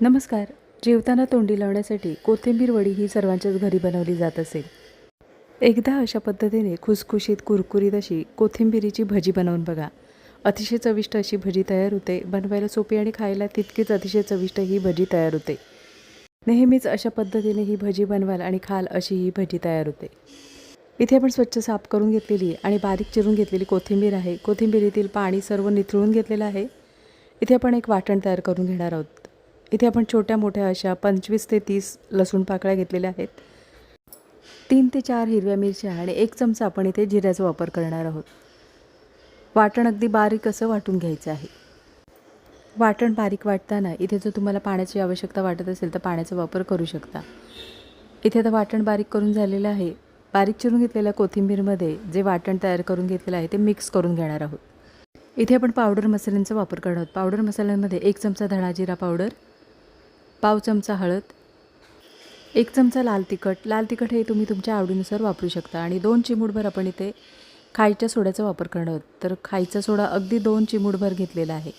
नमस्कार. जेवताना तोंडी लावण्यासाठी कोथिंबीर वडी ही सर्वांच्याच घरी बनवली जात असेल. एकदा अशा पद्धतीने खुसखुशीत कुरकुरीत अशी कोथिंबीरीची भजी बनवून बघा. अतिशय चविष्ट अशी भजी तयार होते. बनवायला सोपी आणि खायला तितकीच अतिशय चविष्ट ही भजी तयार होते. नेहमीच अशा पद्धतीने ही भजी बनवाल आणि खाल अशी ही भजी तयार होते. इथे आपण स्वच्छ साफ करून घेतलेली आणि बारीक चिरून घेतलेली कोथिंबीर आहे. कोथिंबीरीतील पाणी सर्व निथळून घेतलेलं आहे. इथे आपण एक वाटण तयार करून घेणार आहोत. इथे आपण छोट्या मोठ्या अशा 25 ते 30 लसूण पाकळ्या घेतलेल्या आहेत. 3 ते 4 हिरव्या मिरच्या आणि 1 चमचा आपण इथे जिऱ्याचा वापर करणार आहोत. वाटण अगदी बारीक असं वाटून घ्यायचं आहे. वाटण बारीक वाटताना इथे जर तुम्हाला पाण्याची आवश्यकता वाटत असेल तर पाण्याचा वापर करू शकता. इथे आता वाटण बारीक करून झालेलं आहे. बारीक चिरून घेतलेल्या कोथिंबीरमध्ये जे वाटण तयार करून घेतलेलं आहे ते मिक्स करून घेणार आहोत. इथे आपण पावडर मसाल्यांचा वापर करणार आहोत. पावडर मसाल्यांमध्ये 1 चमचा धणा जिरा पावडर, पाव चमचा हळद, 1 चमचा लाल तिखट. लाल तिखट हे तुम्ही तुमच्या आवडीनुसार वापरू शकता आणि 2 चिमूटभर आपण इथे खायच्या सोड्याचा वापर करणार आहोत. तर खायचा सोडा अगदी 2 चिमूटभर घेतलेला आहे.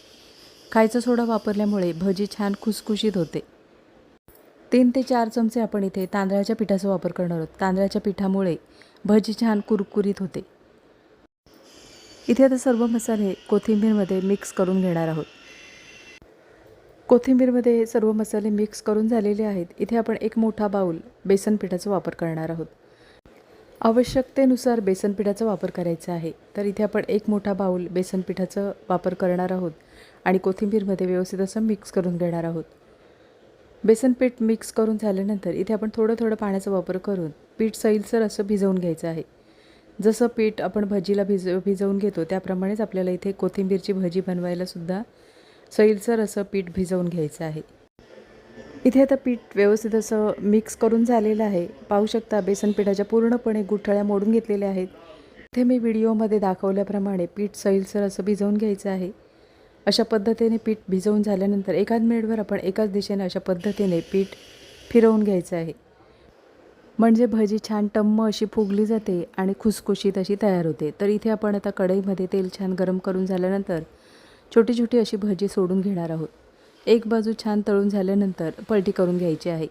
खायचा सोडा वापरल्यामुळे भजी छान खुसखुशीत होते. 3 ते 4 चमचे आपण इथे तांदळाच्या पिठाचा वापर करणार आहोत. तांदळाच्या पिठामुळे भजी छान कुरकुरीत होते. इथे आता सर्व मसाले कोथिंबीरमध्ये मिक्स करून घेणार आहोत. कोथिंबीरमध्ये सर्व मसाले मिक्स करून झालेले आहेत. इथे आपण एक मोठा बाऊल बेसन पिठाचा वापर करणार आहोत. आवश्यकतेनुसार बेसन पिठाचा वापर करायचा आहे. तर इथे आपण एक मोठा बाऊल बेसन पिठाचा वापर करणार आहोत आणि कोथिंबीरमध्ये व्यवस्थित असं मिक्स करून घेणार आहोत. बेसन पीठ मिक्स करून झाल्यानंतर इथे आपण थोडं पाण्याचा वापर करून पीठ सैलसर असं भिजवून घ्यायचं आहे. जसं पीठ आपण भजीला भिजवून घेतो त्याप्रमाणेच आपल्याला इथे कोथिंबीरची भजी बनवायला सुद्धा सैलसर असं पीठ भिजवून घ्यायचं आहे. इथे आता पीठ व्यवस्थित असं मिक्स करून झालेलं आहे. पाहू शकता बेसन पिठाच्या पूर्णपणे गुठळ्या मोडून घेतलेल्या आहेत. इथे मी व्हिडिओमध्ये दाखवल्याप्रमाणे पीठ सैलसर असं भिजवून घ्यायचं आहे. अशा पद्धतीने पीठ भिजवून झाल्यानंतर एकाच मिनिटभर आपण एकाच दिशेने अशा पद्धतीने पीठ फिरवून घ्यायचं आहे. म्हणजे भजी छान टम्म अशी फुगली जाते आणि खुसखुशीत अशी तयार होते. तर इथे आपण आता कढईमध्ये तेल छान गरम करून झाल्यानंतर छोटी छोटी अशी भजी सोडून घेणार आहोत. एक बाजू छान तळून झाल्यानंतर पलटी करून घ्यायची आहे.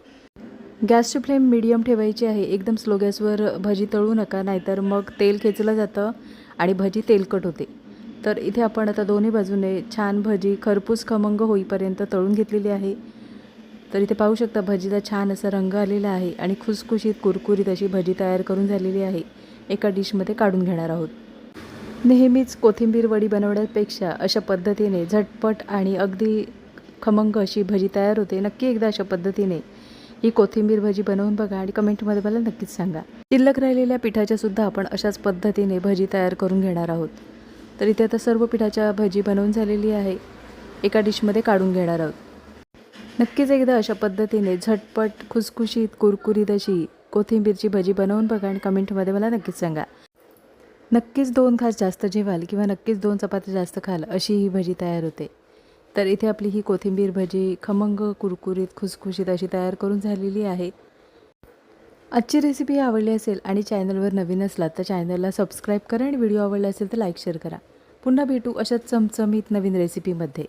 गॅसची फ्लेम मीडियम ठेवायची आहे. एकदम स्लो गॅसवर भजी तळू नका, नाहीतर मग तेल खेचलं जातं आणि भजी तेलकट होते. तर इथे आपण आता दोन्ही बाजूने छान भजी खरपूस खमंग होईपर्यंत तळून घेतलेली आहे. तर इथे पाहू शकता भजीला छान असा रंग आलेला आहे आणि खुसखुशीत कुरकुरीत अशी भजी तयार करून झालेली आहे. एका डिशमध्ये काढून घेणार आहोत. नेहमीच कोथिंबीर वडी बनवण्यापेक्षा अशा पद्धतीने झटपट आणि अगदी खमंग अशी भजी तयार होते. नक्की एकदा अशा पद्धतीने ही कोथिंबीर भजी बनवून बघा आणि कमेंटमध्ये मला नक्कीच सांगा. शिल्लक राहिलेल्या पिठाच्या सुद्धा आपण अशाच पद्धतीने भजी तयार करून घेणार आहोत. तर इथे आता सर्व पिठाच्या भजी बनवून झालेली आहे. एका डिशमध्ये काढून घेणार आहोत. नक्कीच एकदा अशा पद्धतीने झटपट खुसखुशीत कुरकुरीत अशी कोथिंबीरची भजी बनवून बघा आणि कमेंटमध्ये मला नक्कीच सांगा. नक्कीच 2 घास जास्त जेवाल किंवा नक्कीच 2 चपात्या जास्त खाल अशी ही भजी तयार होते. तर इथे आपली ही कोथिंबीर भजी खमंग कुरकुरीत खुसखुशीत अशी तयार करून झालेली आहे. आजची रेसिपी आवडली असेल आणि चॅनलवर नवीन असलात तर चॅनलला सबस्क्राईब करा आणि व्हिडिओ आवडला असेल तर लाईक शेअर करा. पुन्हा भेटू अशाच चमचमीत नवीन रेसिपीमध्ये.